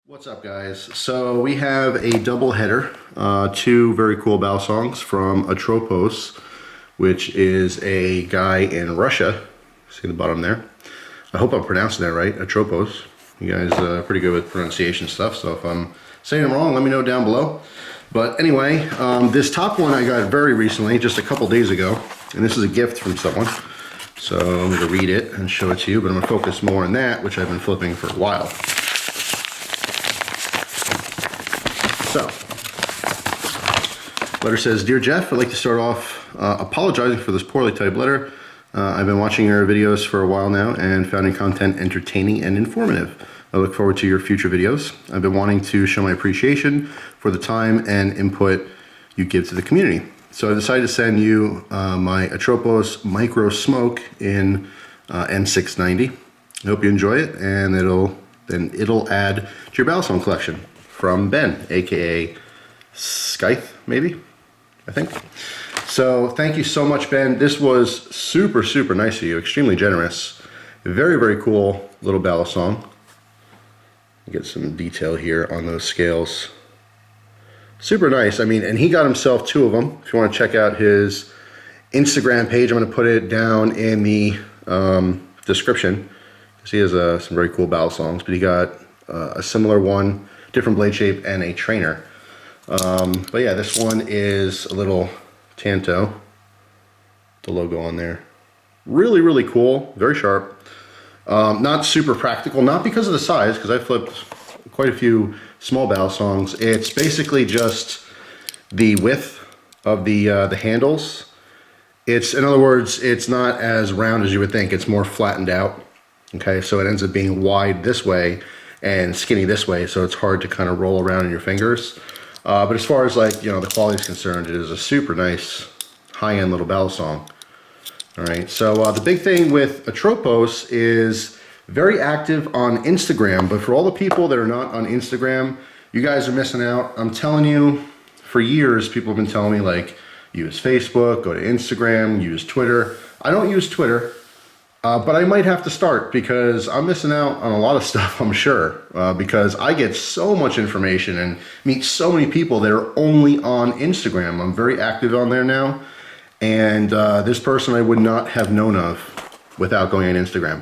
What's up, guys? So we have a double header, two very cool Balisongs from Atropos, which is a guy in Russia. See the bottom there? I hope I'm pronouncing that right, Atropos. You guys are pretty good with pronunciation stuff, so if I'm saying it wrong, let me know down below. But anyway, this top one I got very recently, just a couple days ago, and this is a gift from someone. So I'm going to read it and show it to you, but I'm going to focus more on that, which I've been flipping for a while. So, letter says, Dear Jeff, I'd like to start off apologizing for this poorly typed letter. I've been watching your videos for a while now and found your content entertaining and informative. I look forward to your future videos. I've been wanting to show my appreciation for the time and input you give to the community. So I decided to send you my Atropos Micro Smoke in N690. I hope you enjoy it, and it'll add to your Balisong collection. From Ben, aka Scythe, maybe, I think. So thank you so much, Ben. This was super, super nice of you, extremely generous. Very, very cool little Balisong. Get some detail here on those scales. Super nice. I mean, and he got himself two of them. If you want to check out his Instagram page, I'm going to put it down in the description. Because he has some very cool Balisongs, but he got a similar one, different blade shape, and a trainer. But yeah, this one is a little Tanto, the logo on there. Really, really cool, very sharp. Not super practical, not because of the size, because I flipped quite a few small Balisongs. It's basically just the width of the handles. In other words, it's not as round as you would think. It's more flattened out. Okay, so it ends up being wide this way and skinny this way, so it's hard to kind of roll around in your fingers. But as far as the quality is concerned, it is a super nice high-end little Balisong. All right, so the big thing with Atropos is very active on Instagram, but for all the people that are not on Instagram, you guys are missing out. I'm telling you, for years, people have been telling me, like, use Facebook, go to Instagram, use Twitter. I don't use Twitter. But I might have to start because I'm missing out on a lot of stuff, I'm sure, because I get so much information and meet so many people that are only on Instagram. I'm very active on there now, and this person I would not have known of without going on Instagram.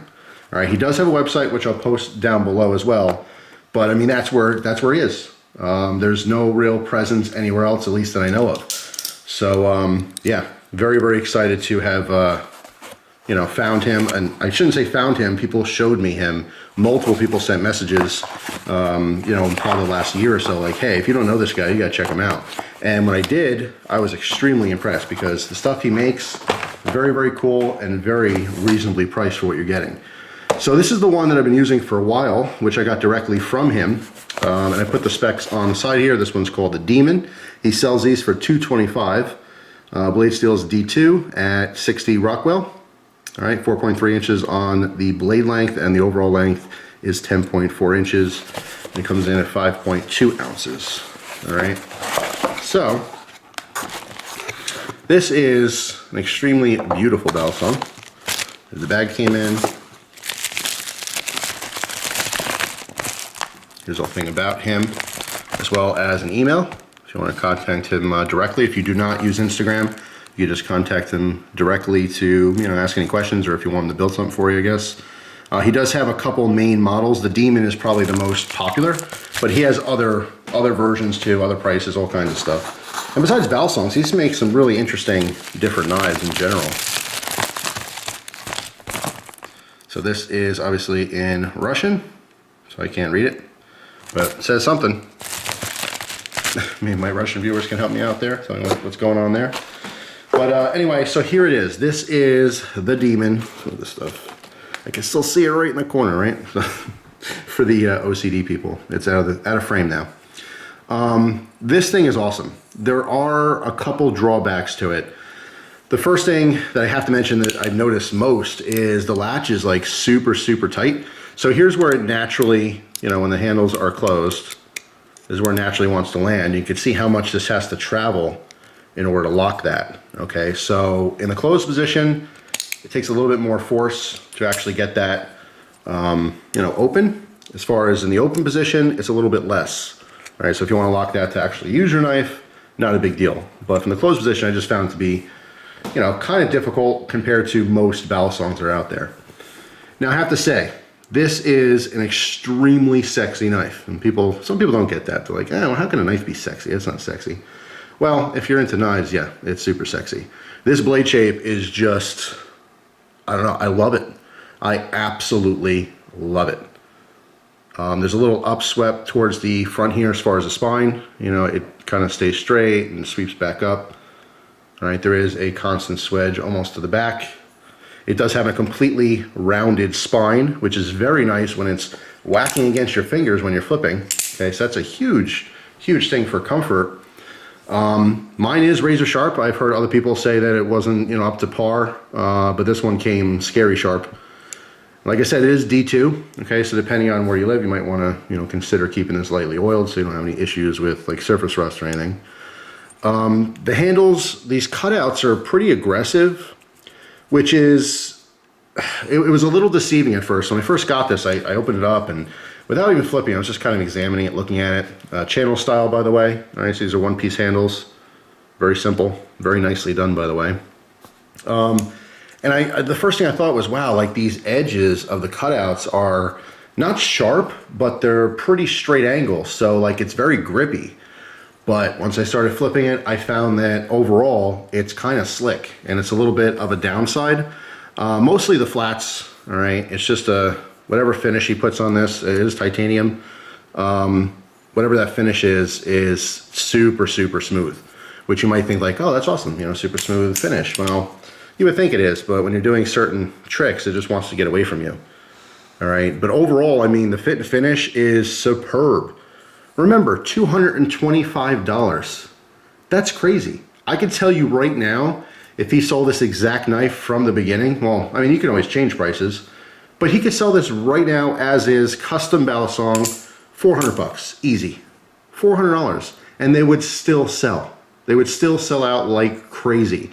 All right, he does have a website, which I'll post down below as well, but I mean, that's where he is. There's no real presence anywhere else, at least that I know of. So yeah, very, very excited to have found him. And I shouldn't say found him, people showed me him. Multiple people sent messages, in probably the last year or so, like, hey, if you don't know this guy, you gotta check him out. And when I did, I was extremely impressed because the stuff he makes, very, very cool and very reasonably priced for what you're getting. So this is the one that I've been using for a while, which I got directly from him. And I put the specs on the side here. This one's called the Demon. He sells these for $225. Blade steel is D2 at 60 Rockwell. All right, 4.3 inches on the blade length, and the overall length is 10.4 inches. And it comes in at 5.2 ounces. All right, so this is an extremely beautiful Balisong. The bag came in. Here's a thing about him, as well as an email. If you want to contact him directly, if you do not use Instagram, you just contact him directly to ask any questions, or if you want him to build something for you, I guess. He does have a couple main models. The Demon is probably the most popular, but he has other versions too, other prices, all kinds of stuff. And besides Balisongs, he makes some really interesting different knives in general. So this is obviously in Russian, so I can't read it, but it says something. Maybe my Russian viewers can help me out there, tell me what's going on there. But anyway, so here it is. This is the Demon. Some of this stuff. I can still see it right in the corner, right? For the OCD people. It's out of frame now. This thing is awesome. There are a couple drawbacks to it. The first thing that I have to mention that I've noticed most is the latch is like super, super tight. So here's where it naturally, when the handles are closed, this is where it naturally wants to land. You can see how much this has to travel in order to lock that. Okay, so in the closed position, it takes a little bit more force to actually get that, open. As far as in the open position, it's a little bit less. All right, so if you want to lock that to actually use your knife, not a big deal. But from the closed position, I just found it to be, you know, kind of difficult compared to most Balisongs that are out there. Now I have to say, this is an extremely sexy knife. And some people don't get that. They're like, oh, how can a knife be sexy? It's not sexy. Well, if you're into knives, yeah, it's super sexy. This blade shape is just, I don't know, I love it. I absolutely love it. There's a little upswept towards the front here as far as the spine. You know, it kind of stays straight and sweeps back up. All right, there is a constant swedge almost to the back. It does have a completely rounded spine, which is very nice when it's whacking against your fingers when you're flipping. Okay, so that's a huge, huge thing for comfort. Mine is razor sharp. I've heard other people say that it wasn't, you know, up to par, but this one came scary sharp. Like I said, it is D2, okay, so depending on where you live, you might want to, you know, consider keeping this lightly oiled so you don't have any issues with like surface rust or anything. The handles, these cutouts are pretty aggressive, which is, it was a little deceiving at first. When I first got this, I opened it up and without even flipping, I was just kind of examining it, looking at it. Channel style, by the way. All right, so these are one-piece handles. Very simple, very nicely done, by the way. And the first thing I thought was, wow, like these edges of the cutouts are not sharp, but they're pretty straight angles. So like it's very grippy. But once I started flipping it, I found that overall it's kind of slick and it's a little bit of a downside. Mostly the flats, all right? It's just whatever finish he puts on this, it is titanium. Whatever that finish is super, super smooth, which you might think like, oh, that's awesome, you know, super smooth finish. Well, you would think it is, but when you're doing certain tricks, it just wants to get away from you. All right, but overall, I mean, the fit and finish is superb. Remember, $225. That's crazy. I can tell you right now, if he sold this exact knife from the beginning, well, I mean, you can always change prices, but he could sell this right now as is, custom Balisong, $400, easy. $400, and they would still sell. They would still sell out like crazy.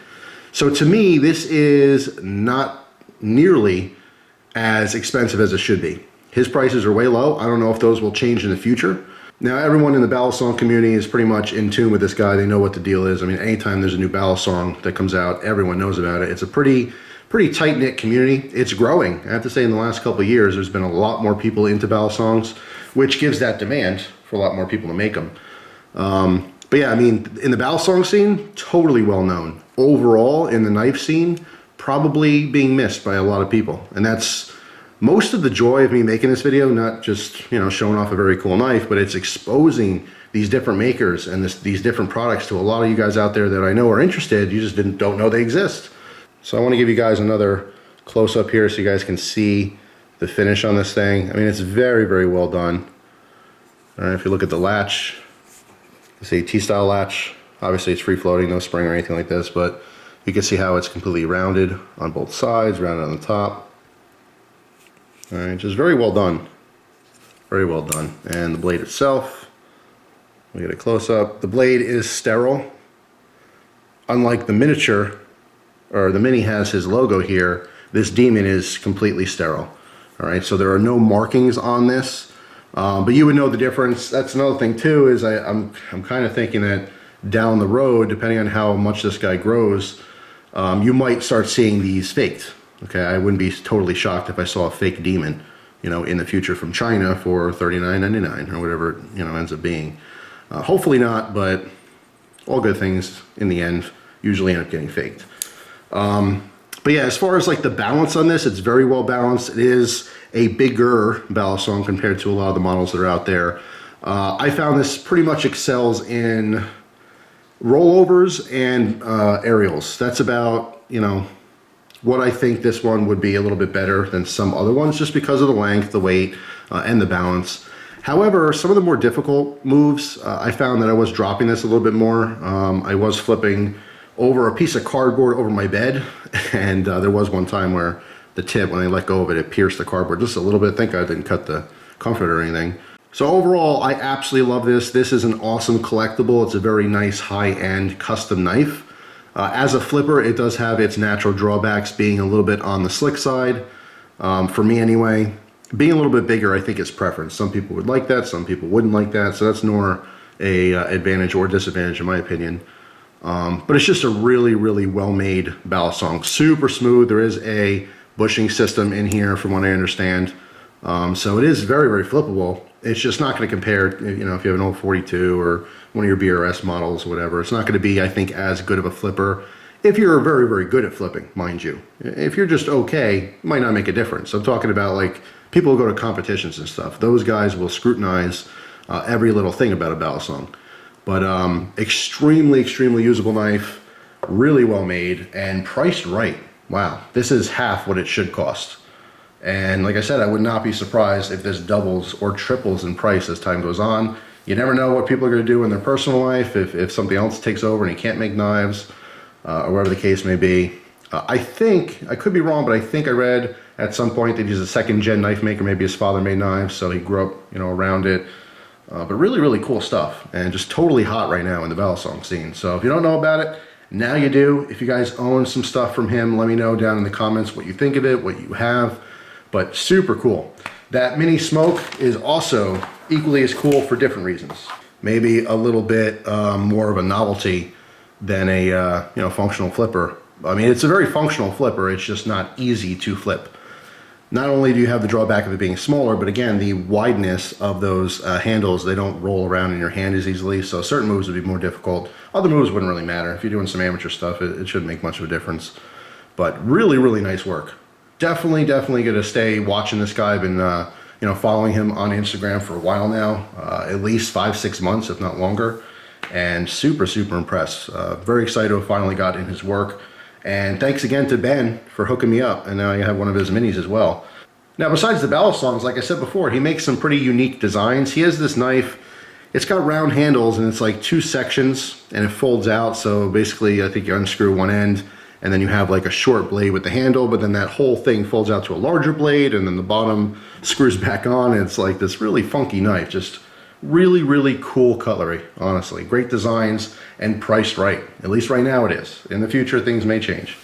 So to me, this is not nearly as expensive as it should be. His prices are way low. I don't know if those will change in the future. Now, everyone in the Balisong community is pretty much in tune with this guy. They know what the deal is. I mean, anytime there's a new Balisong that comes out, everyone knows about it. It's a pretty tight-knit community. It's growing. I have to say, in the last couple of years, there's been a lot more people into Balisongs, which gives that demand for a lot more people to make them. But yeah, I mean, in the Balisong scene, totally well known. Overall, in the knife scene, probably being missed by a lot of people. And that's most of the joy of me making this video, not just, you know, showing off a very cool knife, but it's exposing these different makers and these different products to a lot of you guys out there that I know are interested. You just don't know they exist. So I want to give you guys another close-up here so you guys can see the finish on this thing. I mean, it's very, very well done. All right, if you look at the latch, it's a T-style latch. Obviously, it's free-floating, no spring or anything like this, but you can see how it's completely rounded on both sides, rounded on the top. All right, just very well done. Very well done. And the blade itself, we get a close-up. The blade is sterile. Unlike the miniature, or the Mini has his logo here, this Demon is completely sterile. All right, so there are no markings on this, but you would know the difference. That's another thing too, is I'm kind of thinking that down the road, depending on how much this guy grows, you might start seeing these faked. Okay, I wouldn't be totally shocked if I saw a fake Demon, you know, in the future from China for $39.99 or whatever it, you know, ends up being. Hopefully not, but all good things in the end usually end up getting faked. But yeah, as far as like the balance on this, it's very well balanced. It is a bigger Balisong compared to a lot of the models that are out there. I found this pretty much excels in rollovers and aerials. That's about, you know, what I think this one would be a little bit better than some other ones just because of the length, the weight, and the balance. However, some of the more difficult moves, I found that I was dropping this a little bit more. I was flipping over a piece of cardboard over my bed, and there was one time where the tip, when I let go of it, it pierced the cardboard just a little bit. Thank God I didn't cut the comfort or anything. So overall, I absolutely love this. This is an awesome collectible. It's a very nice high-end custom knife. As a flipper, it does have its natural drawbacks, being a little bit on the slick side, for me anyway. Being a little bit bigger, I think, is preference. Some people would like that, some people wouldn't like that, so that's nor a advantage or disadvantage in my opinion. But it's just a really, really well-made Balisong. Super smooth. There is a bushing system in here from what I understand. So it is very, very flippable. It's just not going to compare, you know, if you have an old 42 or one of your BRS models or whatever. It's not going to be, I think, as good of a flipper. If you're very, very good at flipping, mind you. If you're just okay, it might not make a difference. I'm talking about like people who go to competitions and stuff. Those guys will scrutinize every little thing about a Balisong. But extremely, extremely usable knife, really well made, and priced right. Wow, this is half what it should cost. And like I said, I would not be surprised if this doubles or triples in price as time goes on. You never know what people are going to do in their personal life, if something else takes over and you can't make knives, or whatever the case may be. I think, I could be wrong, but I think I read at some point that he's a second-gen knife maker. Maybe his father made knives, so he grew up, you know, around it. But really, really cool stuff, and just totally hot right now in the Balisong scene. So if you don't know about it, now you do. If you guys own some stuff from him, let me know down in the comments what you think of it, what you have. But super cool. That mini smoke is also equally as cool for different reasons. Maybe a little bit more of a novelty than a you know, functional flipper. I mean, it's a very functional flipper. It's just not easy to flip. Not only do you have the drawback of it being smaller, but again, the wideness of those handles, they don't roll around in your hand as easily, so certain moves would be more difficult. Other moves wouldn't really matter. If you're doing some amateur stuff, it shouldn't make much of a difference. But really, really nice work. Definitely going to stay watching this guy. I've been you know, following him on Instagram for a while now, at least 5-6 months, if not longer, and super impressed. Very excited to have finally got in his work. And thanks again to Ben for hooking me up, and now I have one of his minis as well. Now, besides the Balisongs, like I said before, he makes some pretty unique designs. He has this knife, it's got round handles, and it's like 2 sections, and it folds out. So basically, I think you unscrew one end, and then you have like a short blade with the handle, but then that whole thing folds out to a larger blade, and then the bottom screws back on, and it's like this really funky knife. Just really cool cutlery, honestly. Great designs and priced right. At least right now it is. In the future, things may change.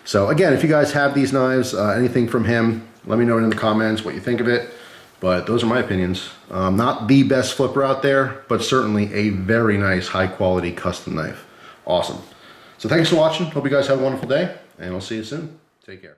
So again, if you guys have these knives, anything from him, let me know in the comments what you think of it. But those are my opinions. Not the best flipper out there, but certainly a very nice, high quality custom knife. Awesome. So thanks for watching. Hope you guys have a wonderful day, and I'll see you soon. Take care.